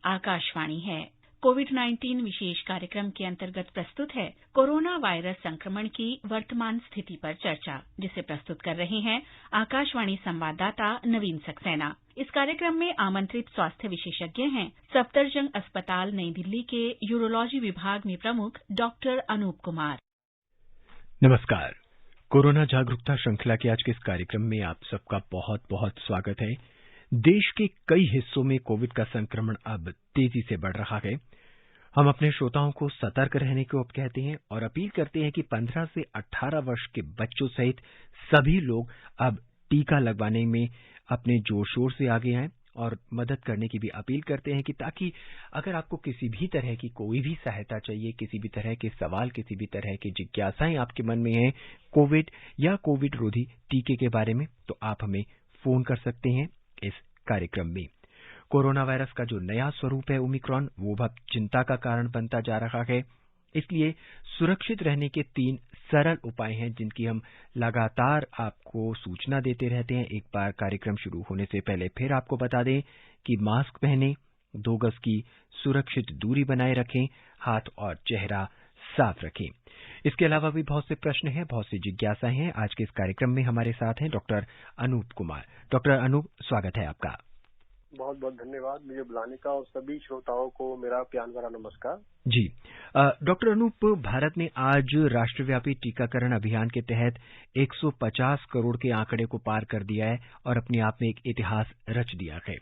आकाशवाणी है। कोविड-19 विशेष कार्यक्रम के अंतर्गत प्रस्तुत है कोरोना वायरस संक्रमण की वर्तमान स्थिति पर चर्चा, जिसे प्रस्तुत कर रहे हैं आकाशवाणी संवाददाता नवीन सक्सेना। इस कार्यक्रम में आमंत्रित स्वास्थ्य विशेषज्ञ हैं सफदरजंग अस्पताल नई दिल्ली के यूरोलॉजी विभाग में प्रमुख डॉक्टर अनूप कुमार। नमस्कार। कोरोना जागरूकता श्रृंखला के आज के इस कार्यक्रम में आप सबका बहुत बहुत स्वागत है। देश के कई हिस्सों में कोविड का संक्रमण अब तेजी से बढ़ रहा है। हम अपने श्रोताओं को सतर्क रहने को कहते हैं और अपील करते हैं कि 15 से 18 वर्ष के बच्चों सहित सभी लोग अब टीका लगवाने में अपने जोर शोर से आगे आएं और मदद करने की भी अपील करते हैं कि ताकि अगर आपको किसी भी तरह की कोई भी सहायता चाहिए, किसी भी तरह के सवाल, किसी भी तरह की जिज्ञासाएं आपके मन में हैं कोविड या कोविड रोधी टीके के बारे में, तो आप हमें फोन कर सकते हैं। इस कार्यक्रम में कोरोना वायरस का जो नया स्वरूप है ओमिक्रॉन, वो अब चिंता का कारण बनता जा रहा है। इसलिए सुरक्षित रहने के 3 सरल उपाय हैं जिनकी हम लगातार आपको सूचना देते रहते हैं। एक बार कार्यक्रम शुरू होने से पहले फिर आपको बता दें कि मास्क पहनें, 2 गज की सुरक्षित दूरी बनाए रखें, हाथ और चेहरा साफ रखें। इसके अलावा भी बहुत से प्रश्न हैं, बहुत सी जिज्ञासाएं हैं। आज के इस कार्यक्रम में हमारे साथ हैं डॉक्टर अनूप कुमार। डॉक्टर अनूप, स्वागत है आपका। बहुत बहुत धन्यवाद मुझे बुलाने का और सभी श्रोताओं को मेरा प्यार भरा नमस्कार। जी, डॉक्टर अनूप, भारत ने आज राष्ट्रव्यापी टीकाकरण अभियान के तहत 150 करोड़ के आंकड़े को पार कर दिया है और अपने आप में एक इतिहास रच दिया है।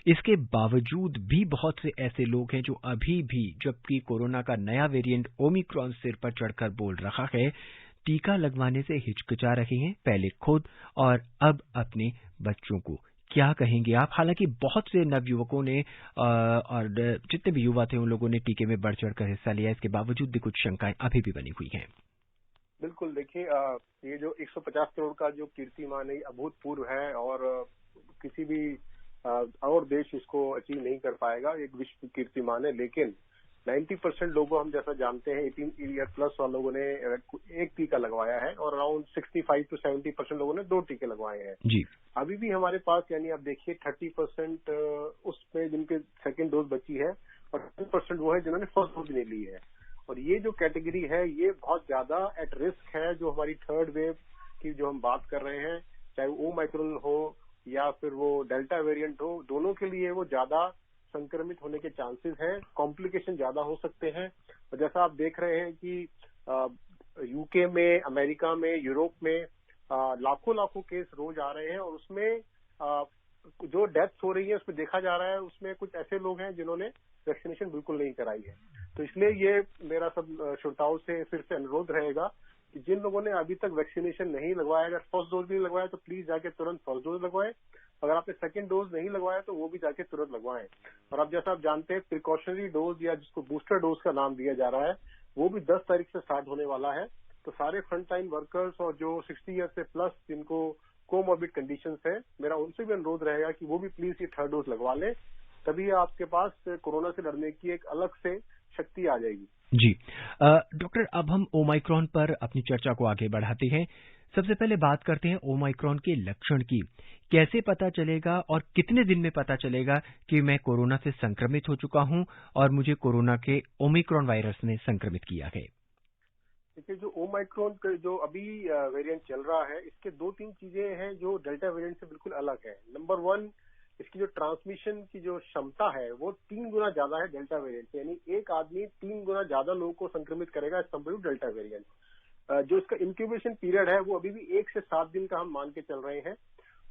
इसके बावजूद भी बहुत से ऐसे लोग हैं जो अभी भी, जबकि कोरोना का नया वेरिएंट ओमिक्रॉन सिर पर चढ़कर बोल रहा है, टीका लगवाने से हिचकिचा रहे हैं, पहले खुद और अब अपने बच्चों को। क्या कहेंगे आप? हालांकि बहुत से नवयुवकों ने और जितने भी युवा थे उन लोगों ने टीके में बढ़ चढ़कर हिस्सा लिया, इसके बावजूद भी कुछ शंकाएं अभी भी बनी हुई हैं। बिल्कुल, देखिए, ये जो 150 करोड़ का जो कीर्तिमान है अभूतपूर्व है और किसी भी और देश इसको अचीव नहीं कर पाएगा। एक विश्व कीर्तिमान है, लेकिन 90% लोगों, हम जैसा जानते हैं 18 ईयर प्लस वाले लोगों ने एक टीका लगवाया है और अराउंड 65 to 70% लोगों ने 2 टीके लगवाए हैं। जी, अभी भी हमारे पास, यानी आप देखिए 30% उसमें जिनके सेकेंड डोज बची है और 10% वो है जिन्होंने फर्स्ट डोज नहीं ली है। और ये जो कैटेगरी है ये बहुत ज्यादा एट रिस्क है। जो हमारी थर्ड वेव की जो हम बात कर रहे हैं, चाहे वो ओमाइक्रोन हो या फिर वो डेल्टा वेरिएंट हो, दोनों के लिए वो ज्यादा संक्रमित होने के चांसेस हैं, कॉम्प्लिकेशन ज्यादा हो सकते हैं। और जैसा आप देख रहे हैं कि यूके में, अमेरिका में, यूरोप में लाखों केस रोज आ रहे हैं और उसमें जो डेथ्स हो रही है उसमें देखा जा रहा है उसमें कुछ ऐसे लोग हैं जिन्होंने वैक्सीनेशन बिल्कुल नहीं कराई है। तो इसलिए ये मेरा सब श्रोताओं से फिर से अनुरोध रहेगा कि जिन लोगों ने अभी तक वैक्सीनेशन नहीं लगवाया, अगर फर्स्ट डोज नहीं लगवाया तो प्लीज जाके तुरंत फर्स्ट डोज लगवाएं। अगर आपने सेकंड डोज नहीं लगवाया तो वो भी जाके तुरंत लगवाएं। और अब जैसा आप जानते हैं प्रिकॉशनरी डोज या जिसको बूस्टर डोज का नाम दिया जा रहा है, वो भी 10 तारीख से स्टार्ट होने वाला है। तो सारे फ्रंट लाइन वर्कर्स और जो 60 ईयर से प्लस जिनको कोमॉर्बिड कंडीशंस है, मेरा उनसे भी अनुरोध रहेगा कि वो भी प्लीज ये थर्ड डोज लगवा लें, तभी आपके पास कोरोना से लड़ने की एक अलग से शक्ति आ जाएगी। जी, डॉक्टर, अब हम ओमाइक्रॉन पर अपनी चर्चा को आगे बढ़ाते हैं। सबसे पहले बात करते हैं ओमाइक्रॉन के लक्षण की। कैसे पता चलेगा और कितने दिन में पता चलेगा कि मैं कोरोना से संक्रमित हो चुका हूं और मुझे कोरोना के ओमिक्रॉन वायरस ने संक्रमित किया है? देखिए, जो ओमाइक्रोन का जो अभी वेरिएंट चल रहा है, इसके 2-3 चीजें हैं जो डेल्टा वेरिएंट से बिल्कुल अलग है। नंबर 1, इसकी जो ट्रांसमिशन की जो क्षमता है वो 3 गुना ज्यादा है डेल्टा वेरिएंट से, यानी एक आदमी 3 गुना ज्यादा लोगों को संक्रमित करेगा as compared to delta variant. जो इसका इंक्यूबेशन पीरियड है वो अभी भी 1 से 7 दिन का हम मान के चल रहे हैं।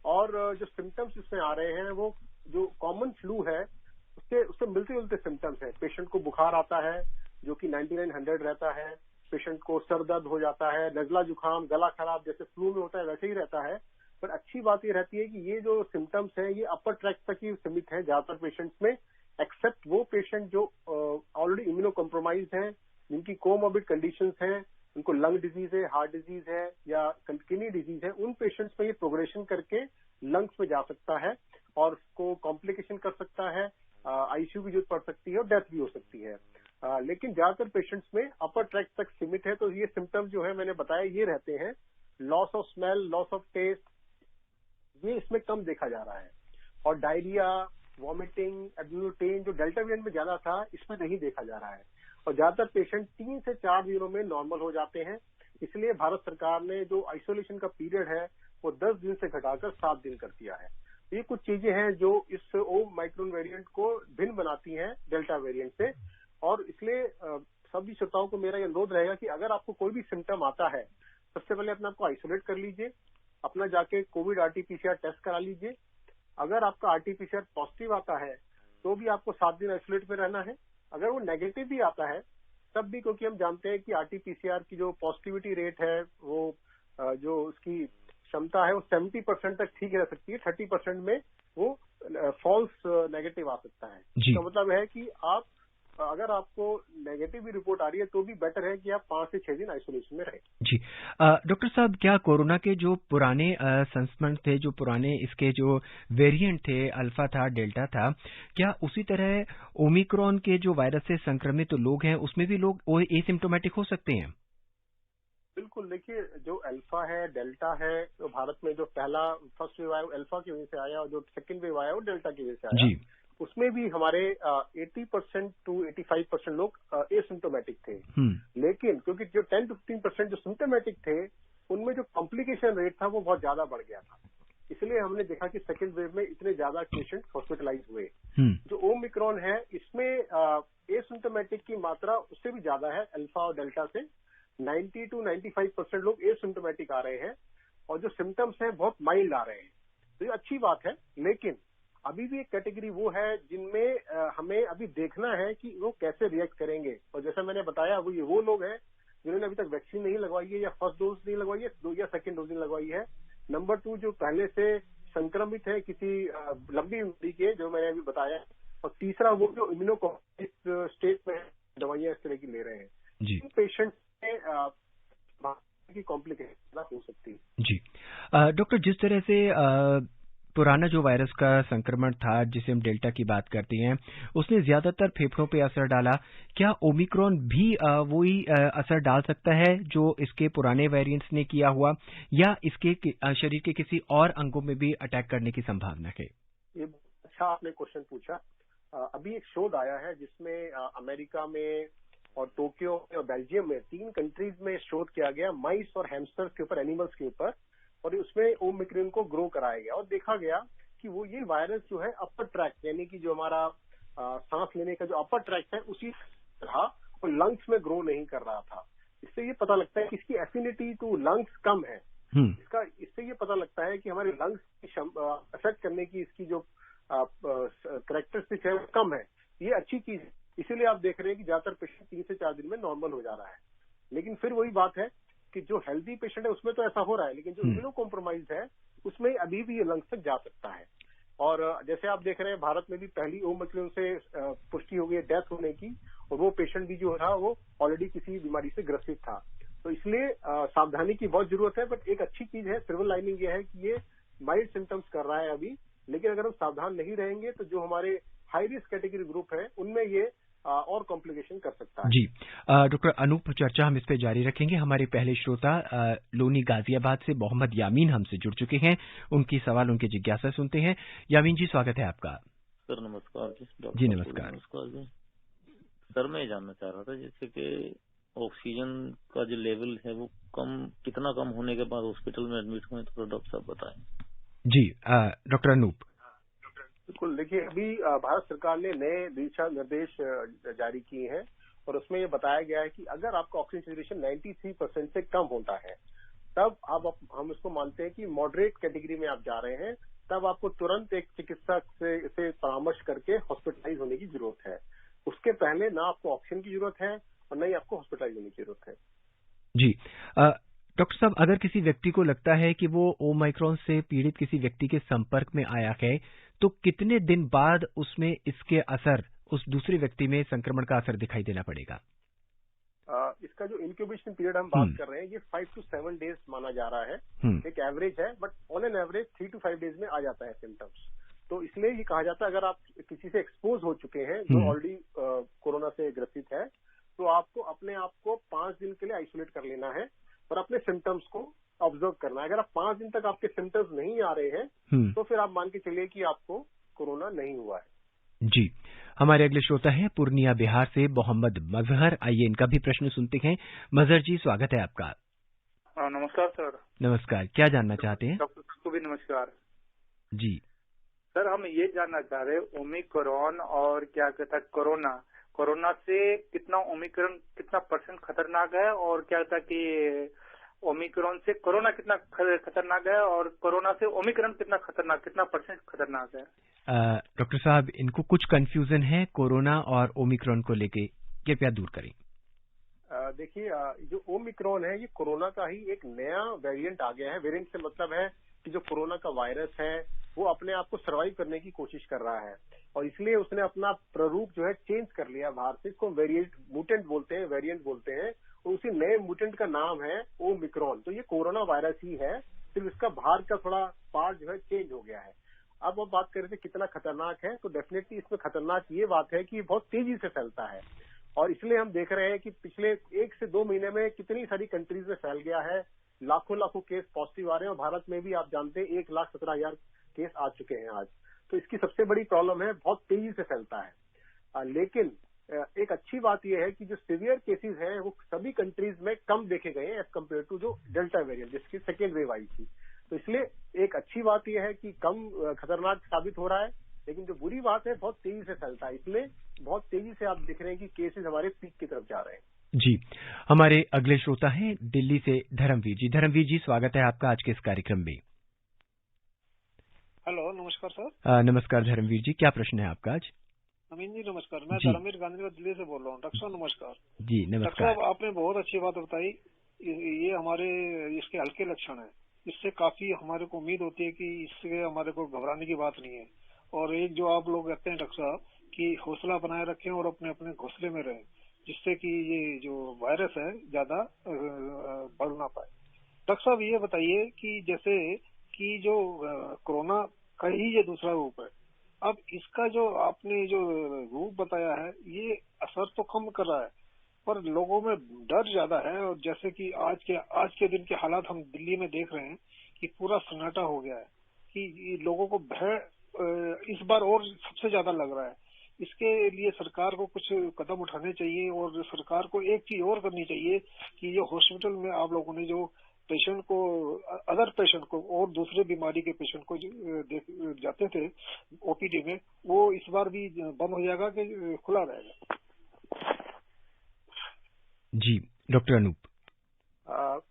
और जो सिम्टम्स इसमें आ रहे हैं वो जो कॉमन फ्लू है उससे मिलते जुलते सिम्टम्स है। पेशेंट को बुखार आता है जो कि 99-100 रहता है, पेशेंट को सर दर्द हो जाता है, नजला जुकाम, गला खराब जैसे फ्लू में होता है वैसे ही रहता है। पर अच्छी बात ये रहती है कि ये जो सिम्टम्स है ये अपर ट्रैक तक ही सीमित है ज्यादातर पेशेंट्स में, एक्सेप्ट वो पेशेंट जो ऑलरेडी इम्यूनो कॉम्प्रोमाइज्ड हैं, जिनकी कोमॉर्बिड कंडीशंस हैं, उनको लंग डिजीज है, हार्ट डिजीज है या किडनी डिजीज है, उन पेशेंट्स में ये प्रोग्रेशन करके लंग्स में जा सकता है और उसको कॉम्प्लिकेशन कर सकता है, आईसीयू की जरूरत पड़ सकती है और डेथ भी हो सकती है। लेकिन ज्यादातर पेशेंट्स में अपर ट्रैक तक सीमित है। तो ये सिम्टम्स जो है मैंने बताया ये रहते हैं। Loss of smell, loss of taste, ये इसमें कम देखा जा रहा है। और डायरिया, वॉमिटिंग, एब्डोमिनल पेन जो डेल्टा वेरिएंट में ज्यादा था, इसमें नहीं देखा जा रहा है और ज्यादातर पेशेंट 3 से 4 दिनों में नॉर्मल हो जाते हैं। इसलिए भारत सरकार ने जो आइसोलेशन का पीरियड है वो 10 दिन से घटाकर 7 दिन कर दिया है। ये कुछ चीजें हैं जो इस ओमाइक्रॉन वेरिएंट को भिन्न बनाती हैं डेल्टा वेरिएंट से, और इसलिए सभी श्रोताओं को मेरा ये अनुरोध रहेगा कि अगर आपको कोई भी सिम्टम आता है, सबसे पहले अपने आपको आइसोलेट कर लीजिए, अपना जाके कोविड आरटीपीसीआर टेस्ट करा लीजिए। अगर आपका आरटीपीसीआर पॉजिटिव आता है तो भी आपको 7 दिन आइसोलेट में रहना है। अगर वो नेगेटिव भी आता है तब भी, क्योंकि हम जानते हैं कि आरटीपीसीआर की जो पॉजिटिविटी रेट है वो जो उसकी क्षमता है वो 70% तक ठीक रह सकती है, 30% में वो फॉल्स नेगेटिव आ सकता है। इसका मतलब है कि आप अगर आपको नेगेटिव भी रिपोर्ट आ रही है तो भी बेटर है कि आप 5 से 6 दिन आइसोलेशन में रहें। जी डॉक्टर साहब, क्या कोरोना के जो पुराने संस्करण थे, जो पुराने इसके जो वेरिएंट थे, अल्फा था, डेल्टा था, क्या उसी तरह ओमिक्रॉन के जो वायरस से संक्रमित लोग हैं उसमें भी लोग एसिम्प्टोमेटिक हो सकते हैं? बिल्कुल, देखिए जो अल्फा है, डेल्टा है, तो भारत में जो पहला फर्स्ट वेव आया वो अल्फा की वजह से आया और जो सेकंड वेव आया वो डेल्टा की वजह से आया। जी। उसमें भी हमारे 80% to 85% लोग एसिम्प्टोमेटिक थे, लेकिन क्योंकि जो 10 to 15% जो सिम्प्टोमेटिक थे उनमें जो कॉम्प्लिकेशन रेट था वो बहुत ज्यादा बढ़ गया था। इसलिए हमने देखा कि सेकेंड वेव में इतने ज्यादा पेशेंट हॉस्पिटलाइज हुए। जो ओमिक्रॉन है इसमें एसिम्प्टोमेटिक की मात्रा उससे भी ज्यादा है, अल्फा और डेल्टा से 90 to 95% लोग एसिम्प्टोमेटिक आ रहे हैं और जो सिम्टम्स हैं बहुत माइल्ड आ रहे हैं। तो ये अच्छी बात है, लेकिन अभी भी एक कैटेगरी वो है जिनमें हमें अभी देखना है कि वो कैसे रिएक्ट करेंगे। और जैसा मैंने बताया वो लोग हैं जिन्होंने अभी तक वैक्सीन नहीं लगवाई है, या फर्स्ट डोज नहीं लगवाई है, या सेकेंड डोज नहीं लगवाई है। नंबर 2 जो पहले से संक्रमित है किसी लंबी उम्र के, जो मैंने अभी बताया, और तीसरा वो जो इम्यूनोकॉम्प्लेक्स स्टेट में दवाइयां इस तरह की ले रहे हैं। इन पेशेंट की कॉम्प्लिकेशन हो सकती है। जी डॉक्टर, जिस तरह से पुराना जो वायरस का संक्रमण था जिसे हम डेल्टा की बात करते हैं उसने ज्यादातर फेफड़ों पे असर डाला, क्या ओमिक्रॉन भी वही असर डाल सकता है जो इसके पुराने वेरिएंट्स ने किया हुआ, या इसके शरीर के किसी और अंगों में भी अटैक करने की संभावना है? ये अच्छा आपने क्वेश्चन पूछा। अभी एक शोध आया है जिसमें अमेरिका में और टोक्यो और बेल्जियम में 3 कंट्रीज में शोध किया गया माइस और हैमस्टर्स के ऊपर, एनिमल्स के ऊपर, और उसमें ओमिक्रॉन को ग्रो कराया गया और देखा गया कि वो ये वायरस जो है अपर ट्रैक, यानी कि जो हमारा सांस लेने का जो अपर ट्रैक है उसी रहा और लंग्स में ग्रो नहीं कर रहा था। इससे ये पता लगता है कि इसकी एफिनिटी टू लंग्स कम है। इससे ये पता लगता है कि हमारे लंग्स की अफेक्ट करने की इसकी जो कैरेक्टरिस्टिक है वो कम है। ये अच्छी चीज है, इसीलिए आप देख रहे हैं कि ज्यादातर पेशेंट 3 से 4 दिन में नॉर्मल हो जा रहा है। लेकिन फिर वही बात है कि जो हेल्दी पेशेंट है उसमें तो ऐसा हो रहा है, लेकिन जो इम्यूनो कॉम्प्रोमाइज है उसमें अभी भी ये लंग्स तक जा सकता है। और जैसे आप देख रहे हैं भारत में भी पहली ओमिक्रॉन से पुष्टि हो गई डेथ होने की, और वो पेशेंट भी जो था वो ऑलरेडी किसी बीमारी से ग्रसित था। तो इसलिए सावधानी की बहुत जरूरत है। बट एक अच्छी चीज है, सिल्वर लाइनिंग ये है कि ये माइल्ड सिम्टम्स कर रहा है अभी, लेकिन अगर हम सावधान नहीं रहेंगे तो जो हमारे हाई रिस्क कैटेगरी ग्रुप है उनमें ये और कॉम्प्लिकेशन कर सकता है। जी डॉक्टर अनूप, चर्चा हम इस पे जारी रखेंगे। हमारे पहले श्रोता लोनी गाजियाबाद से मोहम्मद यामीन हमसे जुड़ चुके हैं, उनकी सवाल, उनकी जिज्ञासा सुनते हैं। यामीन जी, स्वागत है आपका। सर नमस्कार जी। जी नमस्कार। नमस्कार जी। सर मैं जानना चाह रहा था जैसे कि ऑक्सीजन का जो लेवल है वो कितना कम होने के बाद हॉस्पिटल में एडमिट हुए, तो डॉक्टर साहब बताएं। जी डॉक्टर अनूप। बिल्कुल, देखिए अभी भारत सरकार ने नए दिशा निर्देश जारी किए हैं और उसमें ये बताया गया है कि अगर आपका ऑक्सीजन सैचुरेशन 93% से कम होता है तब हम इसको मानते हैं कि मॉडरेट कैटेगरी में आप जा रहे हैं, तब आपको तुरंत एक चिकित्सक से परामर्श करके हॉस्पिटलाइज होने की जरूरत है। उसके पहले ना आपको ऑक्सीजन की जरूरत है और न ही आपको हॉस्पिटलाइज होने की जरूरत है। जी डॉक्टर साहब, अगर किसी व्यक्ति को लगता है कि वो ओमाइक्रॉन से पीड़ित किसी व्यक्ति के संपर्क में आया है, तो कितने दिन बाद उसमें इसके असर, उस दूसरे व्यक्ति में संक्रमण का असर दिखाई देना पड़ेगा? इसका जो इंक्यूबेशन पीरियड हम बात कर रहे हैं ये 5 to 7 डेज माना जा रहा है। एक एवरेज है, but on an average 3 to 5 days में आ जाता है सिम्टम्स। तो इसलिए ये कहा जाता है अगर आप किसी से एक्सपोज हो चुके हैं जो ऑलरेडी कोरोना से ग्रसित है, तो आपको अपने आप को 5 दिन के लिए आइसोलेट कर लेना है और अपने सिम्टम्स को ऑब्जर्व करना है। अगर आप 5 दिन तक आपके सिम्टम्स नहीं आ रहे हैं तो फिर आप मान के चलिए कि आपको कोरोना नहीं हुआ है। जी, हमारे अगले श्रोता हैं पूर्णिया बिहार से मोहम्मद मजहर। आइए इनका भी प्रश्न सुनते हैं। मजहर जी, स्वागत है आपका। नमस्कार सर। नमस्कार, क्या जानना चाहते हैं? डॉक्टर साहब को भी नमस्कार जी सर। हम ये जानना चाह रहे हैं ओमिक्रॉन और क्या कहता है कोरोना से कितना परसेंट खतरनाक है, और क्या कहता है कि ओमिक्रॉन से कोरोना कितना खतरनाक है, और कोरोना से ओमिक्रॉन कितना परसेंट खतरनाक है? डॉक्टर साहब, इनको कुछ कंफ्यूजन है कोरोना और ओमिक्रॉन को लेके, कृपया दूर करें। देखिए, जो ओमिक्रॉन है ये कोरोना का ही एक नया वेरिएंट आ गया है। वेरिएंट से मतलब है कि जो कोरोना का वायरस है वो अपने आप को सर्वाइव करने की कोशिश कर रहा है, और इसलिए उसने अपना प्ररूप जो है चेंज कर लिया बाहर से। इसको म्यूटेंट बोलते हैं, वेरिएंट बोलते हैं, और उसी नए म्यूटेंट का नाम है ओमिक्रॉन। तो ये कोरोना वायरस ही है, सिर्फ इसका बाहर का थोड़ा पार्ट जो है चेंज हो गया है। अब बात कर रहे थे कितना खतरनाक है, तो डेफिनेटली इसमें खतरनाक ये बात है कि बहुत तेजी से फैलता है, और इसलिए हम देख रहे हैं कि पिछले 1 से 2 महीने में कितनी सारी कंट्रीज में फैल गया है। लाखों केस पॉजिटिव आ रहे हैं, और भारत में भी आप जानते हैं 1,17,000 केस आ चुके हैं आज। तो इसकी सबसे बड़ी प्रॉब्लम है, बहुत तेजी से फैलता है। लेकिन एक अच्छी बात यह है कि जो सीवियर केसेस हैं वो सभी कंट्रीज में कम देखे गए हैं एज कम्पेयर टू जो डेल्टा वेरिएंट जिसकी सेकेंड वेव आई थी। तो इसलिए एक अच्छी बात यह है कि कम खतरनाक साबित हो रहा है, लेकिन जो बुरी बात है बहुत तेजी से फैलता है। इसलिए बहुत तेजी से आप देख रहे हैं कि केसेस हमारे पीक की तरफ जा रहे हैं। जी, हमारे अगले श्रोता हैं दिल्ली से धर्मवीर जी। धर्मवीर जी, स्वागत है आपका आज के इस कार्यक्रम में। हेलो, नमस्कार सर। नमस्कार धर्मवीर जी, क्या प्रश्न है आपका आज? अमीन जी नमस्कार, मैं धर्मवीर गांधी दिल्ली से बोल रहा हूँ। डॉक्टर साहब नमस्कार। जी नमस्कार। डॉक्टर साहब, आपने बहुत अच्छी बात बताई। ये हमारे इसके हल्के लक्षण है, इससे काफी हमारे को उम्मीद होती है कि इससे हमारे को घबराने की बात नहीं है। और एक जो आप लोग कहते हैं डॉक्टर साहब कि हौसला बनाए रखें और अपने अपने घोंसले में रहें, जिससे कि ये जो वायरस है ज्यादा बढ़ ना पाए। डॉक्टर साहब ये बताइए कि जैसे कि जो कोरोना का ही ये दूसरा रूप है, अब इसका जो आपने जो रूप बताया है ये असर तो कम कर रहा है, पर लोगों में डर ज्यादा है। और जैसे कि आज के दिन के हालात हम दिल्ली में देख रहे हैं कि पूरा सन्नाटा हो गया है, कि लोगों को भय इस बार और सबसे ज्यादा लग रहा है। इसके लिए सरकार को कुछ कदम उठाने चाहिए, और सरकार को एक चीज और करनी चाहिए कि ये हॉस्पिटल में आप लोगों ने जो पेशेंट को, अदर पेशेंट को और दूसरे बीमारी के पेशेंट को जाते थे ओपीडी में, वो इस बार भी बंद हो जाएगा कि खुला रहेगा? जी डॉक्टर अनूप।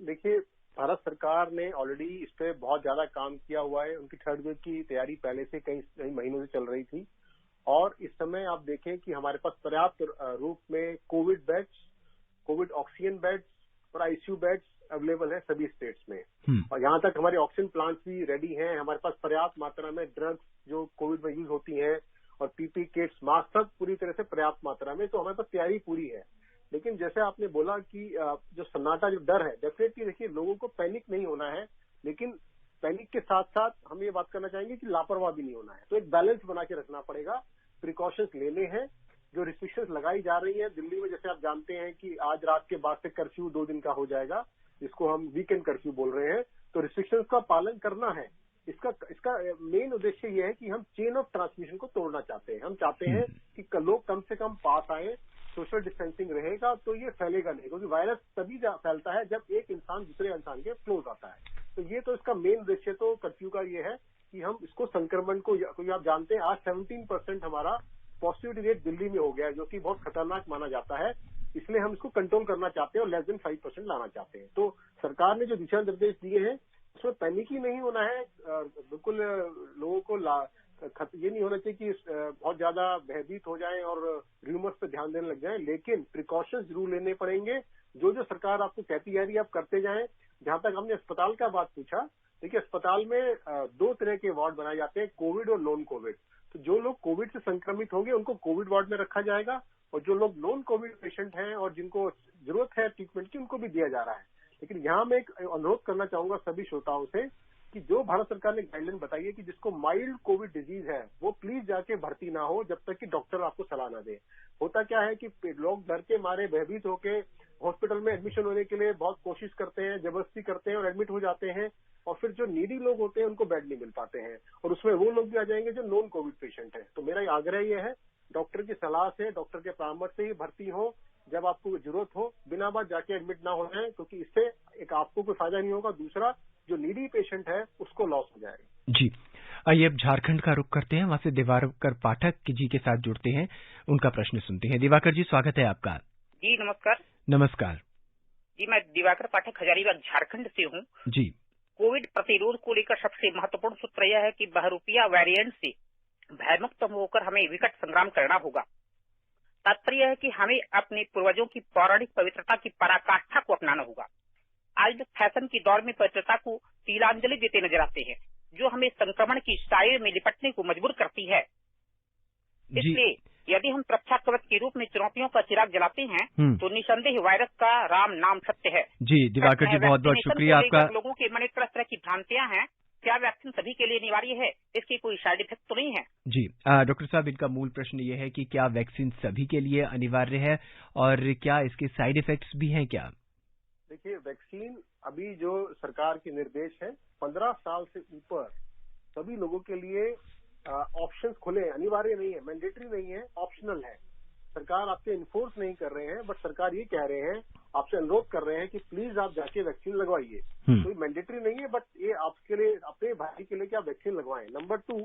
देखिए, भारत सरकार ने ऑलरेडी इस पे बहुत ज्यादा काम किया हुआ है। उनकी थर्ड वेव की तैयारी पहले से कई महीनों से चल रही थी, और इस समय आप देखें कि हमारे पास पर्याप्त रूप में Covid beds, Covid oxygen beds और आईसीयू बेड्स अवेलेबल है सभी स्टेट्स में। और यहाँ तक हमारे ऑक्सीजन प्लांट्स भी रेडी हैं। हमारे पास पर्याप्त मात्रा में ड्रग्स जो कोविड में यूज होती हैं, और पीपी किट्स, मास्क, सब पूरी तरह से पर्याप्त मात्रा में। तो हमारे पास तैयारी पूरी है। लेकिन जैसे आपने बोला कि जो सन्नाटा, जो डर है, डेफिनेटली देखिए लोगों को पैनिक नहीं होना है, लेकिन पैनिक के साथ साथ हम ये बात करना चाहेंगे कि लापरवाह भी नहीं होना है। तो एक बैलेंस बना के रखना पड़ेगा, प्रिकॉशंस लेने हैं। जो रिस्ट्रिक्शंस लगाई जा रही है दिल्ली में, जैसे आप जानते हैं कि आज रात के बाद से कर्फ्यू 2 दिन का हो जाएगा, जिसको हम वीकेंड कर्फ्यू बोल रहे हैं। तो रिस्ट्रिक्शंस का पालन करना है। इसका मेन उद्देश्य ये है कि हम चेन ऑफ ट्रांसमिशन को तोड़ना चाहते हैं। हम चाहते हैं कि लोग कम से कम पास आए, सोशल डिस्टेंसिंग रहेगा तो ये फैलेगा नहीं, क्योंकि वायरस तभी फैलता है जब एक इंसान दूसरे इंसान के क्लोज आता है। तो ये तो इसका मेन उद्देश्य तो कर्फ्यू का ये है कि हम इसको संक्रमण को, क्योंकि आप जानते हैं आज 17% हमारा पॉजिटिविटी रेट दिल्ली में हो गया है, जो कि बहुत खतरनाक माना जाता है। इसलिए हम इसको कंट्रोल करना चाहते हैं और लेस देन 5% लाना चाहते हैं। तो सरकार ने जो दिशा निर्देश दिए हैं उसमें पैनिक ही नहीं होना है। बिल्कुल लोगों को ये नहीं होना चाहिए कि बहुत ज्यादा भयभीत हो जाएं और र्यूमर्स पे ध्यान देने लग जाएं, लेकिन प्रिकॉशंस जरूर लेने पड़ेंगे। जो सरकार आपको कहती जा रही है आप करते जाएं। जहां तक हमने अस्पताल का बात पूछा, देखिए अस्पताल में 2 तरह के वार्ड बनाए जाते हैं, कोविड और नॉन कोविड। तो जो लोग कोविड से संक्रमित होंगे उनको कोविड वार्ड में रखा जाएगा, और जो लोग नॉन कोविड पेशेंट हैं और जिनको जरूरत है ट्रीटमेंट की, उनको भी दिया जा रहा है। लेकिन यहाँ मैं एक अनुरोध करना चाहूंगा सभी श्रोताओं से कि जो भारत सरकार ने गाइडलाइन बताई है कि जिसको माइल्ड कोविड डिजीज है वो प्लीज जाके भर्ती ना हो जब तक कि डॉक्टर आपको सलाह ना दे। होता क्या है कि लोग डर के मारे भयभीत होके हॉस्पिटल में एडमिशन होने के लिए बहुत कोशिश करते हैं, जबरदस्ती करते हैं और एडमिट हो जाते हैं, और फिर जो नीडी लोग होते हैं उनको बेड नहीं मिल पाते हैं, और उसमें वो लोग भी आ जाएंगे जो नॉन कोविड पेशेंट है। तो मेरा आग्रह ये है, डॉक्टर की सलाह से, डॉक्टर के परामर्श से ही भर्ती हो, जब आपको जरूरत हो, बिना बात जाके एडमिट ना हो जाए, क्योंकि इससे एक आपको कोई फायदा नहीं होगा, दूसरा जो नीडी पेशेंट है उसको लॉस हो जाएगा। जी, आइए अब झारखंड का रुख करते हैं, वहां से दिवाकर पाठक जी के साथ जुड़ते हैं, उनका प्रश्न सुनते हैं। दिवाकर जी, स्वागत है आपका। जी नमस्कार। नमस्कार जी, मैं दिवाकर पाठक हजारीबाग झारखंड से हूँ। जी, कोविड प्रतिरोध को लेकर सबसे महत्वपूर्ण सूत्र यह है कि बहरूपिया वेरिएंट से भयमुक्त होकर हमें विकट संग्राम करना होगा। तात्पर्य है कि हमें अपने पूर्वजों की पौराणिक पवित्रता की पराकाष्ठा को अपनाना होगा। आज फैशन की दौर में पवित्रता को तिलांजलि देते नजर आते हैं, जो हमें संक्रमण की साइड में लिपटने को मजबूर करती है। इसलिए यदि हम सुरक्षा कवच के रूप में चुनौतियों का चिराग जलाते हैं तो निसंदेह वायरस का राम नाम सत्य है। जी दिवाकर जी, बहुत बहुत शुक्रिया आपका। लोगों के मन में तरह की भ्रांतियां हैं, क्या वैक्सीन सभी के लिए अनिवार्य है, इसके कोई साइड इफेक्ट तो नहीं है? जी डॉक्टर साहब, इनका मूल प्रश्न ये है कि क्या वैक्सीन सभी के लिए अनिवार्य है और क्या इसके साइड इफेक्ट्स भी हैं क्या? देखिए, वैक्सीन अभी जो सरकार के निर्देश है, 15 साल से ऊपर सभी लोगों के लिए ऑप्शंस खुले हैं, अनिवार्य नहीं है, मैंडेटरी नहीं है, ऑप्शनल है। सरकार आपसे इन्फोर्स नहीं कर रहे हैं, बट सरकार ये कह रहे हैं, आपसे अनुरोध कर रहे हैं कि प्लीज आप जाके वैक्सीन लगवाइए। कोई मैंडेटरी नहीं है, बट ये आपके लिए, अपने भाई के लिए क्या वैक्सीन लगवाएं। Number 2,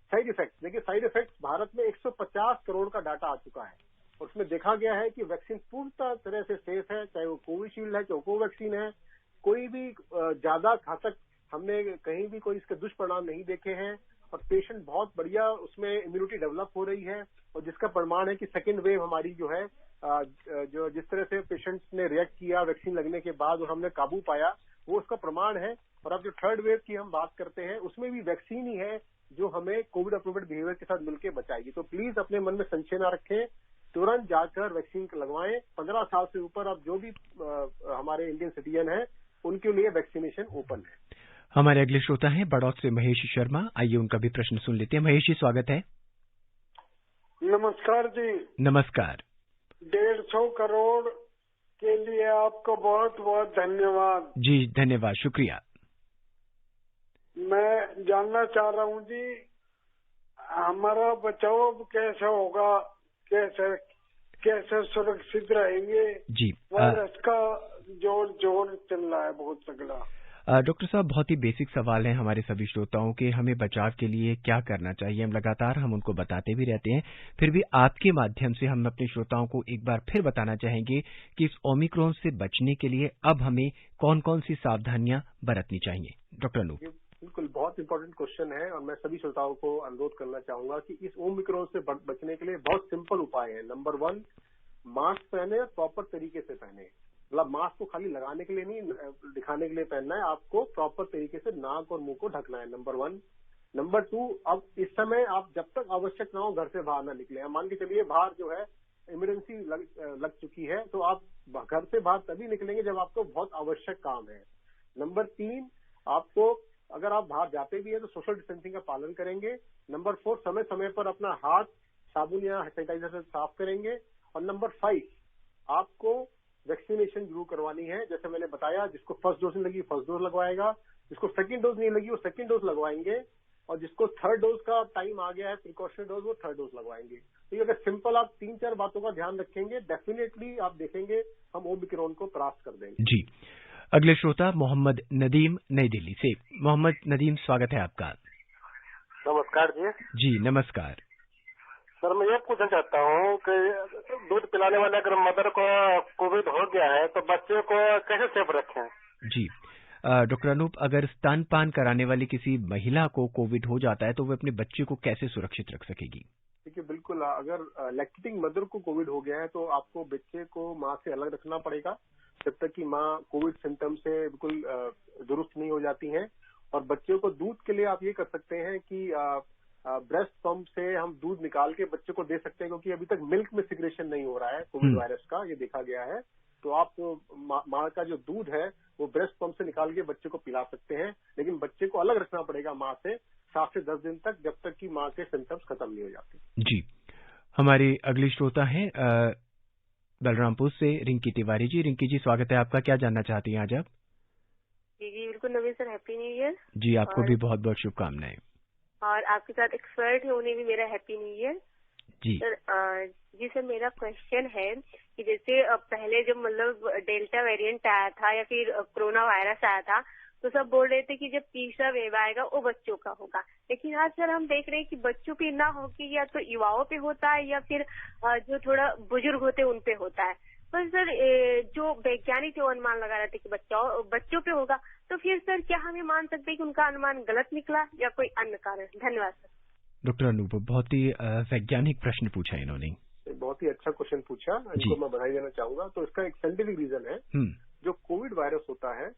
side effects. देखिए, साइड इफेक्ट्स भारत में 150 करोड़ का डाटा आ चुका है, और उसमें देखा गया है कि वैक्सीन पूर्ण तरह से सेफ है, चाहे वो कोविशील्ड है, चाहे कोवैक्सीन है, कोई भी ज्यादा घातक हमने कहीं भी कोई इसके दुष्परिणाम नहीं देखे हैं, और पेशेंट बहुत बढ़िया उसमें इम्यूनिटी डेवलप हो रही है, और जिसका प्रमाण है कि सेकेंड वेव हमारी जो है, जो जिस तरह से पेशेंट्स ने रिएक्ट किया वैक्सीन लगने के बाद और हमने काबू पाया, वो उसका प्रमाण है। और अब जो थर्ड वेव की हम बात करते हैं, उसमें भी वैक्सीन ही है जो हमें कोविड अप्रोप्रिएट बिहेवियर के साथ मिलकर बचाएगी। तो प्लीज अपने मन में संशय न रखें, तुरंत जाकर वैक्सीन लगवाएं। 15 साल से ऊपर अब जो भी हमारे इंडियन सिटीजन हैं, उनके लिए वैक्सीनेशन ओपन है। हमारे अगले श्रोता हैं बड़ौद से महेश शर्मा, आइए उनका भी प्रश्न सुन लेते हैं। महेश जी, स्वागत है। नमस्कार जी। नमस्कार। 150 करोड़ के लिए आपको बहुत बहुत धन्यवाद। जी धन्यवाद, शुक्रिया। मैं जानना चाह रहा हूँ जी, हमारा बचाव कैसे होगा, कैसे सुरक्षित रहेंगे? जी, वायरस का जोर चल रहा है बहुत तगड़ा। डॉक्टर साहब, बहुत ही बेसिक सवाल है हमारे सभी श्रोताओं के, हमें बचाव के लिए क्या करना चाहिए। हम लगातार उनको बताते भी रहते हैं, फिर भी आपके माध्यम से हम अपने श्रोताओं को एक बार फिर बताना चाहेंगे कि इस ओमिक्रॉन से बचने के लिए अब हमें कौन कौन सी सावधानियां बरतनी चाहिए। डॉक्टर अनूप। बिल्कुल, बहुत इंपॉर्टेंट क्वेश्चन है, और मैं सभी श्रोताओं को अनुरोध करना चाहूंगा कि इस ओमिक्रॉन से बचने के लिए बहुत सिंपल उपाय है। नंबर 1, मास्क पहने, प्रॉपर तरीके से पहने। मतलब मास्क को खाली लगाने के लिए नहीं, दिखाने के लिए पहनना है, आपको प्रॉपर तरीके से नाक और मुंह को ढकना है। नंबर 1। नंबर 2, अब इस समय आप जब तक आवश्यक ना हो घर से बाहर ना निकले। मान के चलिए बाहर जो है इमरजेंसी लग चुकी है, तो आप घर से बाहर तभी निकलेंगे जब आपको बहुत आवश्यक काम है। नंबर 3, आपको अगर आप बाहर जाते भी है तो सोशल डिस्टेंसिंग का पालन करेंगे। नंबर 4, समय समय पर अपना हाथ साबुन या सैनिटाइजर से साफ करेंगे। और नंबर 5, आपको वैक्सीनेशन जरूर करवानी है। जैसे मैंने बताया, जिसको फर्स्ट डोज नहीं लगी फर्स्ट डोज लगवाएगा, जिसको सेकंड डोज नहीं लगी वो सेकंड डोज लगवाएंगे, और जिसको थर्ड डोज का टाइम आ गया है, प्रिकॉशनरी डोज, वो थर्ड डोज लगवाएंगे। तो अगर सिंपल आप 3-4 बातों का ध्यान रखेंगे, डेफिनेटली आप देखेंगे हम ओमिक्रॉन को परास्त कर देंगे। जी, अगले श्रोता मोहम्मद नदीम, नई दिल्ली से। मोहम्मद नदीम, स्वागत है आपका। नमस्कार जी। जी नमस्कार सर, मैं ये पूछना चाहता हूँ कि दूध पिलाने वाले अगर मदर को कोविड हो गया है तो बच्चे को कैसे सेफ रखें? जी, डॉक्टर अनूप, अगर स्तनपान कराने वाली किसी महिला को कोविड हो जाता है तो वो अपने बच्चे को कैसे सुरक्षित रख सकेगी? देखिए, बिल्कुल, अगर लैक्टेटिंग मदर को कोविड हो गया है तो आपको बच्चे को माँ से अलग रखना पड़ेगा जब तक कि माँ कोविड सिम्टम से बिल्कुल दुरुस्त नहीं हो जाती हैं। और बच्चों को दूध के लिए आप ये कर सकते हैं कि ब्रेस्ट पंप से हम दूध निकाल के बच्चे को दे सकते हैं, क्योंकि अभी तक मिल्क में सिक्रेशन नहीं हो रहा है कोविड वायरस का, ये देखा गया है। तो आप माँ का जो दूध है वो ब्रेस्ट पंप से निकाल के बच्चे को पिला सकते हैं, लेकिन बच्चे को अलग रखना पड़ेगा माँ से 7 से 10 दिन तक, जब तक कि माँ के सिम्टम्स खत्म नहीं हो जाते। जी, हमारे अगले श्रोता हैं बलरामपुर से रिंकी तिवारी जी। रिंकी जी, स्वागत है आपका। क्या जानना चाहती हैं आज आप? जी बिल्कुल नवीन सर, हैप्पी न्यू ईयर। जी, आपको भी बहुत बहुत शुभकामनाएं। और आपके साथ एक्सपर्ट है, उन्हें भी मेरा हैप्पी न्यू ईयर। जी सर मेरा क्वेश्चन है कि जैसे पहले जब मतलब डेल्टा वेरिएंट आया था या फिर कोरोना वायरस आया था, तो सब बोल रहे थे कि जब तीसरा वेव आएगा वो बच्चों का होगा। लेकिन आज सर हम देख रहे हैं कि बच्चों पे ना हो कि या तो युवाओं पे होता है या फिर जो थोड़ा बुजुर्ग होते हैं उन पे होता है। पर सर जो वैज्ञानिक जो अनुमान लगा रहे थे कि बच्चों पे होगा, तो फिर सर क्या हम ये मान सकते हैं कि उनका अनुमान गलत निकला या कोई अन्य कारण? धन्यवाद सर। डॉक्टर अनूप, बहुत ही वैज्ञानिक प्रश्न पूछा इन्होंने। बहुत ही अच्छा क्वेश्चन पूछा, इनको मैं बधाई देना चाहूंगा। तो इसका एक साइंटिफिक रीजन है। जो कोविड वायरस होता है,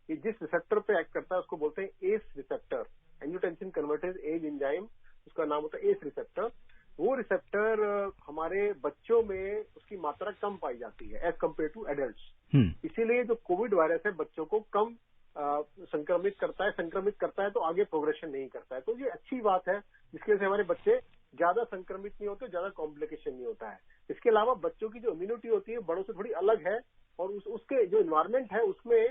ये जिस रिसेप्टर पे एक्ट करता है उसको बोलते हैं एस रिसेप्टर, एंजियोटेंसिन कन्वर्टेज एज एंजाइम, उसका नाम होता है एस रिसेप्टर। वो रिसेप्टर हमारे बच्चों में उसकी मात्रा कम पाई जाती है एज कम्पेयर टू एडल्ट। इसीलिए जो कोविड वायरस है बच्चों को कम संक्रमित करता है तो आगे प्रोग्रेशन नहीं करता है। तो ये अच्छी बात है, जिसकी वजह से हमारे बच्चे ज्यादा संक्रमित नहीं होते, ज्यादा कॉम्प्लिकेशन नहीं होता है। इसके अलावा बच्चों की जो इम्यूनिटी होती है बड़ों से थोड़ी अलग है, और उसके जो इन्वायरमेंट है उसमें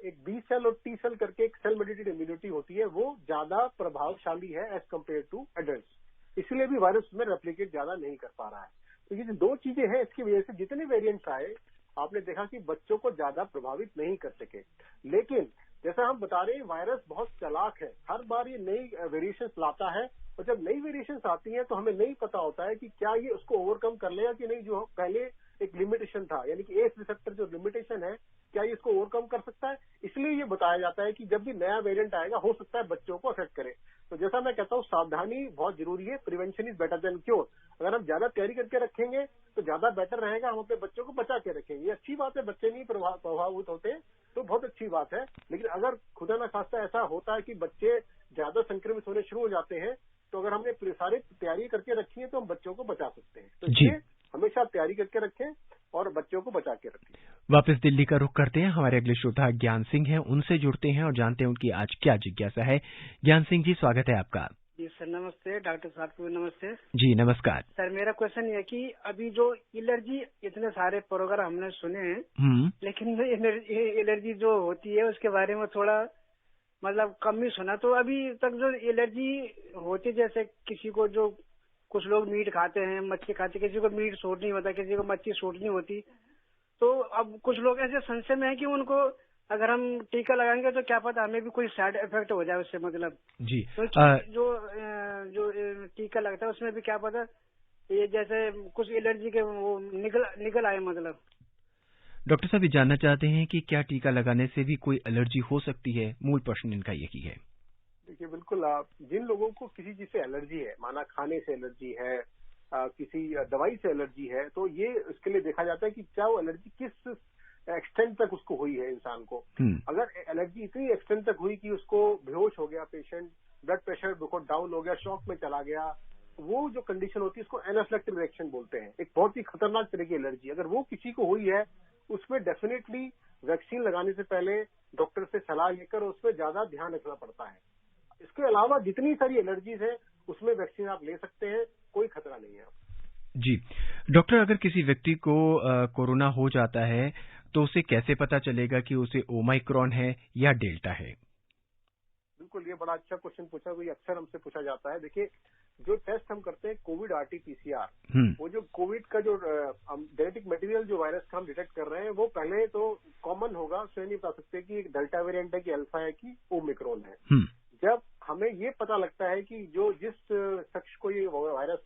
एक बी सेल और टी सेल करके एक सेल मेडिएटेड इम्यूनिटी होती है, वो ज्यादा प्रभावशाली है एज कम्पेयर टू एडल्ट। इसलिए भी वायरस में रेप्लिकेट ज्यादा नहीं कर पा रहा है। तो ये जो दो चीजें हैं, इसकी वजह से जितने वेरिएंट्स आए आपने देखा कि बच्चों को ज्यादा प्रभावित नहीं कर सके। लेकिन जैसा हम बता रहे हैं, वायरस बहुत चालाक है, हर बार ये नई वेरिएशंस लाता है, और जब नई वेरिएशंस आती हैं तो हमें नहीं पता होता है कि क्या ये उसको ओवरकम कर लेगा कि नहीं। जो पहले एक लिमिटेशन था, यानी कि एस रिसेप्टर जो लिमिटेशन है, क्या ये इसको ओवरकम कर सकता है। इसलिए ये बताया जाता है कि जब भी नया वेरिएंट आएगा हो सकता है बच्चों को अफेक्ट करे। तो जैसा मैं कहता हूँ, सावधानी बहुत जरूरी है, prevention is better than cure. अगर हम ज्यादा तैयारी करके रखेंगे तो ज्यादा बेटर रहेगा, हम अपने बच्चों को बचा के रखेंगे। ये अच्छी बात है, बच्चे नहीं प्रभावित होते तो बहुत अच्छी बात है। लेकिन अगर खुदा ना खास्ता ऐसा होता है कि बच्चे ज्यादा संक्रमित होने शुरू हो जाते हैं, तो अगर हमने सारी तैयारी करके रखी है तो हम बच्चों को बचा सकते हैं। तो इसलिए हमेशा तैयारी करके रखें और बच्चों को बचा के रखें। वापस दिल्ली का रुख करते हैं। हमारे अगले श्रोता ज्ञान सिंह हैं, उनसे जुड़ते हैं और जानते हैं उनकी आज क्या जिज्ञासा है। ज्ञान सिंह जी, स्वागत है आपका। जी सर नमस्ते। डॉक्टर साहब को नमस्ते। जी नमस्कार सर। मेरा क्वेश्चन ये है कि अभी जो एलर्जी, इतने सारे प्रोग्राम हमने सुने हैं, लेकिन एलर्जी जो होती है उसके बारे में थोड़ा मतलब कम ही सुना। तो अभी तक जो एलर्जी होती, जैसे किसी को जो कुछ लोग मीट खाते हैं, मच्छी खाते, किसी को मीट सूट नहीं होता, किसी को मच्छी सूट नहीं होती। तो अब कुछ लोग ऐसे संशय में है कि उनको अगर हम टीका लगाएंगे तो क्या पता हमें भी कोई साइड इफेक्ट हो जाए उससे, मतलब जी। तो जो टीका लगता है उसमें भी क्या पता ये जैसे कुछ एलर्जी के वो निकल आए, मतलब। डॉक्टर साहब ये जानना चाहते हैं कि क्या टीका लगाने से भी कोई एलर्जी हो सकती है? मूल प्रश्न इनका यही है। देखिए बिल्कुल, जिन लोगों को किसी चीज से एलर्जी है, माना खाने से एलर्जी है, किसी दवाई से एलर्जी है, तो ये इसके लिए देखा जाता है कि क्या वो एलर्जी किस एक्सटेंट तक उसको हुई है इंसान को। अगर एलर्जी इतनी एक्सटेंट तक हुई कि उसको बेहोश हो गया पेशेंट, ब्लड प्रेशर बहुत डाउन हो गया, शॉक में चला गया, वो जो कंडीशन होती है उसको एनाफिलैक्टिक रिएक्शन बोलते हैं, एक बहुत ही खतरनाक तरह की एलर्जी। अगर वो किसी को हुई है, उसमें डेफिनेटली वैक्सीन लगाने से पहले डॉक्टर से सलाह लेकर उसमें ज्यादा ध्यान रखना पड़ता है। इसके अलावा जितनी सारी एलर्जीज है उसमें वैक्सीन आप ले सकते हैं, कोई खतरा नहीं है। जी डॉक्टर, अगर किसी व्यक्ति को कोरोना हो जाता है तो उसे कैसे पता चलेगा कि उसे ओमाइक्रॉन है या डेल्टा है? बिल्कुल, ये बड़ा अच्छा क्वेश्चन पूछा, ये अक्सर हमसे पूछा जाता है। देखिए, जो टेस्ट हम करते हैं कोविड RT-PCR, वो जो कोविड का जो जेनेटिक मटेरियल जो वायरस का हम डिटेक्ट कर रहे हैं, वो पहले तो कॉमन होगा, स्वयं नहीं बता सकते कि डेल्टा वेरिएंट है कि अल्फा है कि ओमिक्रॉन है। जब हमें ये पता लगता है कि जिस शख्स को ये वायरस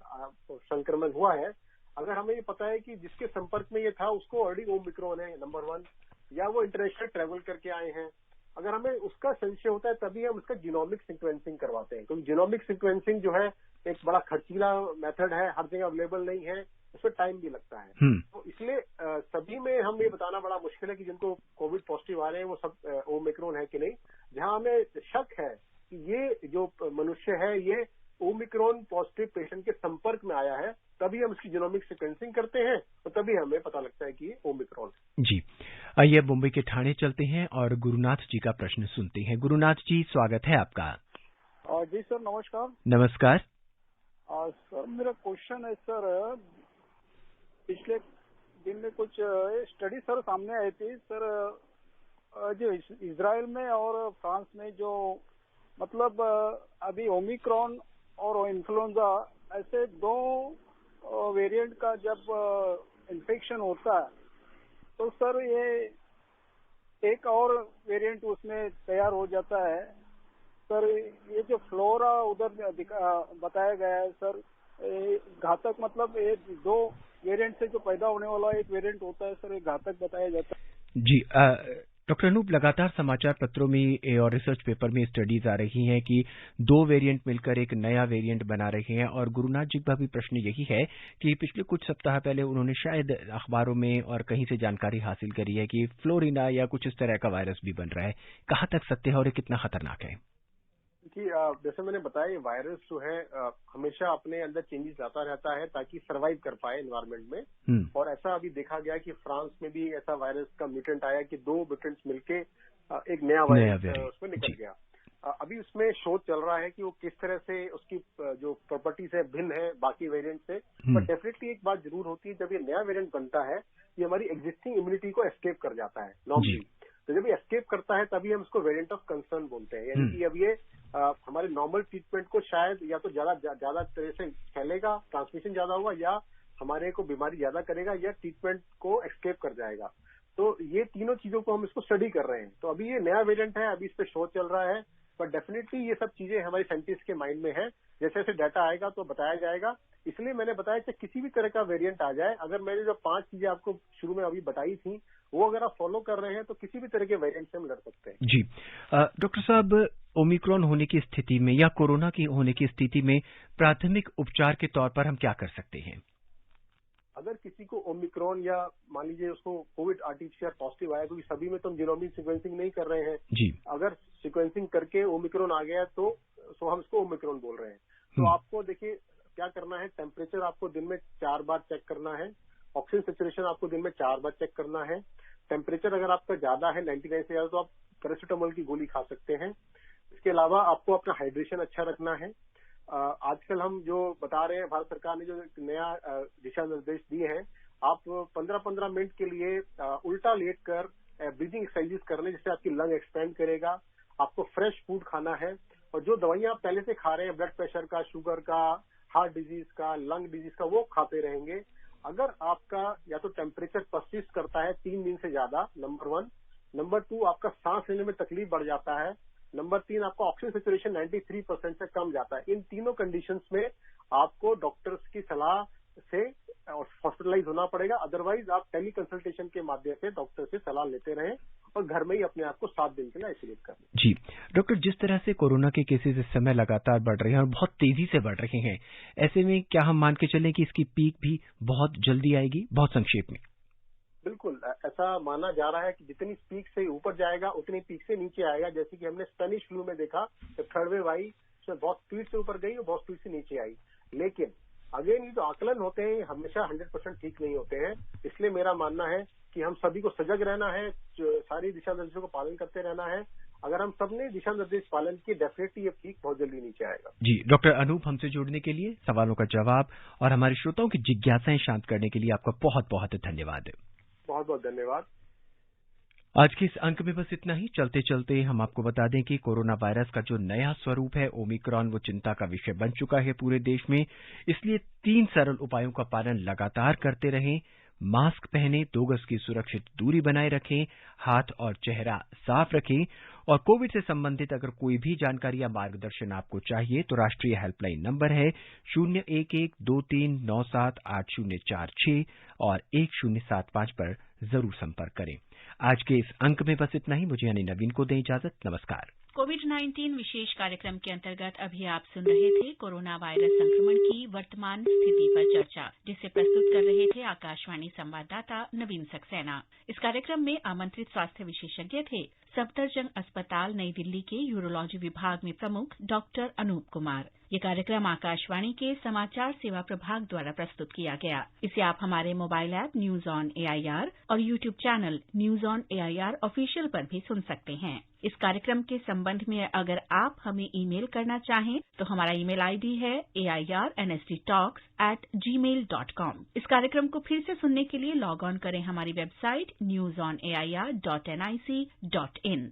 संक्रमण हुआ है, अगर हमें ये पता है कि जिसके संपर्क में ये था उसको ऑलरेडी ओमिक्रॉन है, नंबर 1, या वो इंटरनेशनल ट्रेवल करके आए हैं, अगर हमें उसका संशय होता है तभी हम उसका जीनोमिक सीक्वेंसिंग करवाते हैं। क्योंकि जीनोमिक सीक्वेंसिंग जो है एक बड़ा खर्चीला मेथड है, हर जगह अवेलेबल नहीं है, उसमें टाइम भी लगता है। तो इसलिए सभी में हम ये बताना बड़ा मुश्किल है कि जिनको कोविड पॉजिटिव आ रहे हैं वो सब ओमिक्रॉन है कि नहीं। जहां हमें शक है कि ये जो मनुष्य है ये ओमिक्रॉन पॉजिटिव पेशेंट के संपर्क में आया है, तभी हम इसकी जीनोमिक सीक्वेंसिंग करते हैं और तभी हमें पता लगता है कि ये ओमिक्रॉन है। जी, आइए मुंबई के ठाणे चलते हैं और गुरुनाथ जी का प्रश्न सुनते हैं। गुरुनाथ जी, स्वागत है आपका। जी सर, नमस्कार। नमस्कार। सर, मेरा क्वेश्चन है सर, पिछले दिन में कुछ स्टडी सर सामने आई थी सर, जो इजराइल में और फ्रांस में जो मतलब अभी ओमिक्रॉन और इन्फ्लुएंजा ऐसे दो वेरिएंट का जब इन्फेक्शन होता है तो सर ये एक और वेरिएंट उसमें तैयार हो जाता है सर। ये जो फ्लोरा उधर बताया गया है सर, घातक मतलब ये दो वेरिएंट से जो पैदा होने वाला एक वेरिएंट होता है सर, ये घातक बताया जाता है। जी डॉक्टर अनूप, लगातार समाचार पत्रों में और रिसर्च पेपर में स्टडीज आ रही हैं कि दो वेरिएंट मिलकर एक नया वेरिएंट बना रहे हैं और गुरुनाथ जी का भी प्रश्न यही है कि पिछले कुछ सप्ताह पहले उन्होंने शायद अखबारों में और कहीं से जानकारी हासिल करी है कि फ्लोरिना या कुछ इस तरह का वायरस भी बन रहा है। कहाँ तक सत्य है और ये कितना खतरनाक है? कि जैसे मैंने बताया, ये वायरस जो है हमेशा अपने अंदर चेंजेस लाता रहता है ताकि सरवाइव कर पाए एनवायरमेंट में। और ऐसा अभी देखा गया कि फ्रांस में भी ऐसा वायरस का म्यूटेंट आया कि दो म्यूटेंट्स मिलके एक नया वायरस उसमें निकल गया। अभी उसमें शोध चल रहा है कि वो किस तरह से उसकी जो प्रॉपर्टीज है भिन्न है बाकी वेरिएंट से। पर डेफिनेटली एक बात जरूर होती है, जब ये नया वेरिएंट बनता है ये हमारी एग्जिस्टिंग इम्यूनिटी को एस्केप कर जाता है नॉर्मली। तो जब ये एस्केप करता है तभी हम उसको वेरिएंट ऑफ कंसर्न बोलते हैं। यानी कि अब ये हमारे नॉर्मल ट्रीटमेंट को शायद या तो ज्यादा तरह से फैलेगा, ट्रांसमिशन ज्यादा होगा, या हमारे को बीमारी ज्यादा करेगा, या ट्रीटमेंट को एस्केप कर जाएगा। तो ये तीनों चीजों को हम इसको स्टडी कर रहे हैं। तो अभी ये नया वेरिएंट है, अभी इस पे शोध चल रहा है, पर डेफिनेटली ये सब चीजें हमारे साइंटिस्ट के माइंड में है। जैसे जैसे डाटा आएगा तो बताया जाएगा। इसलिए मैंने बताया कि किसी भी तरह का वेरिएंट आ जाए, अगर मैंने जो 5 चीजें आपको शुरू में अभी बताई थी वो अगर आप फॉलो कर रहे हैं तो किसी भी तरह के वेरिएंट से हम लड़ सकते हैं। जी डॉक्टर साहब, ओमिक्रॉन होने की स्थिति में या कोरोना की होने की स्थिति में प्राथमिक उपचार के तौर पर हम क्या कर सकते हैं? अगर किसी को ओमिक्रॉन या मान लीजिए उसको कोविड आरटीपीसीआर पॉजिटिव आया, क्योंकि सभी में तो हम जीनोमिक सीक्वेंसिंग नहीं कर रहे हैं जी, अगर सीक्वेंसिंग करके ओमिक्रॉन आ गया तो हम इसको ओमिक्रॉन बोल रहे हैं। तो आपको देखिए क्या करना है, टेम्परेचर आपको दिन में 4 बार चेक करना है, ऑक्सीजन सैचुरेशन आपको दिन में 4 बार चेक करना है। टेम्परेचर अगर आपका ज्यादा है 99 से ज्यादा तो आप पैरासिटामोल की गोली खा सकते हैं। इसके अलावा आपको अपना हाइड्रेशन अच्छा रखना है। आजकल हम जो बता रहे हैं, भारत सरकार ने जो नया दिशा निर्देश दिए हैं, आप 15-15 मिनट के लिए उल्टा लेट कर ब्रीदिंग एक्सरसाइजेस करने, जिससे आपकी लंग एक्सपेंड करेगा। आपको फ्रेश फूड खाना है और जो दवाइयां आप पहले से खा रहे हैं, ब्लड प्रेशर का, शुगर का, हार्ट डिजीज का, लंग डिजीज का, वो खाते रहेंगे। अगर आपका या तो टेम्परेचर परसिस्ट करता है 3 दिन से ज्यादा, नंबर 1, नंबर 2 आपका सांस लेने में तकलीफ बढ़ जाता है, नंबर 3 आपका ऑक्सीजन सैचुरेशन 93% से कम जाता है, इन तीनों कंडीशंस में आपको डॉक्टर्स की सलाह से हॉस्पिटलाइज होना पड़ेगा। अदरवाइज आप टेली कंसल्टेशन के माध्यम से डॉक्टर से सलाह लेते रहें और घर में ही अपने आप को 7 दिन के लिए आइसोलेट करें। जी डॉक्टर, जिस तरह से कोरोना के केसेस इस समय लगातार बढ़ रहे हैं और बहुत तेजी से बढ़ रहे हैं, ऐसे में क्या हम मान के चलें कि इसकी पीक भी बहुत जल्दी आएगी? बहुत संक्षेप में। बिल्कुल ऐसा माना जा रहा है कि जितनी पीक से ऊपर जाएगा उतनी पीक से नीचे आएगा। जैसे कि हमने स्पेनिश फ्लू में देखा, जब थर्ड वेव आई उसमें बहुत स्पीड से ऊपर गई और बहुत स्पीड से नीचे आई। लेकिन अगेन ये जो आकलन होते हैं हमेशा 100% ठीक नहीं होते हैं। इसलिए मेरा मानना है कि हम सभी को सजग रहना है, सारी दिशा निर्देशों को पालन करते रहना है। अगर हम सबने दिशा निर्देश पालन किए, डेफिनेटली ये पीक बहुत जल्दी नीचे आएगा। जी डॉक्टर अनूप, हमसे जुड़ने के लिए, सवालों का जवाब और हमारे श्रोताओं की जिज्ञासाएं शांत करने के लिए आपका बहुत बहुत धन्यवाद। बहुत बहुत धन्यवाद। आज के इस अंक में बस इतना ही। चलते चलते हम आपको बता दें कि कोरोना वायरस का जो नया स्वरूप है ओमिक्रॉन, वो चिंता का विषय बन चुका है पूरे देश में। इसलिए 3 सरल उपायों का पालन लगातार करते रहें। मास्क पहनें, 2 गज की सुरक्षित दूरी बनाए रखें, हाथ और चेहरा साफ रखें और कोविड से संबंधित अगर कोई भी जानकारी या मार्गदर्शन आपको चाहिए तो राष्ट्रीय हेल्पलाइन नंबर है 01123978046 और 1075 पर जरूर संपर्क करें। आज के इस अंक में बस इतना ही। मुझे यानी नवीन को दें इजाजत। नमस्कार। कोविड-19 विशेष कार्यक्रम के अंतर्गत अभी आप सुन रहे थे कोरोना वायरस संक्रमण की वर्तमान स्थिति पर चर्चा, जिसे प्रस्तुत कर रहे थे आकाशवाणी संवाददाता नवीन सक्सेना। इस कार्यक्रम में आमंत्रित स्वास्थ्य विशेषज्ञ थे सफदरजंग अस्पताल नई दिल्ली के यूरोलॉजी विभाग में प्रमुख डॉक्टर अनूप कुमार। ये कार्यक्रम आकाशवाणी के समाचार सेवा प्रभाग द्वारा प्रस्तुत किया गया। इसे आप हमारे mobile app news on AIR और YouTube channel news on AIR official पर भी सुन सकते हैं। इस कार्यक्रम के संबंध में अगर आप हमें ईमेल करना चाहें तो हमारा ईमेल आईडी है airnsttalks@gmail.com। इस कार्यक्रम को फिर से सुनने के लिए लॉग ऑन करें हमारी वेबसाइट newsonair.nic.in।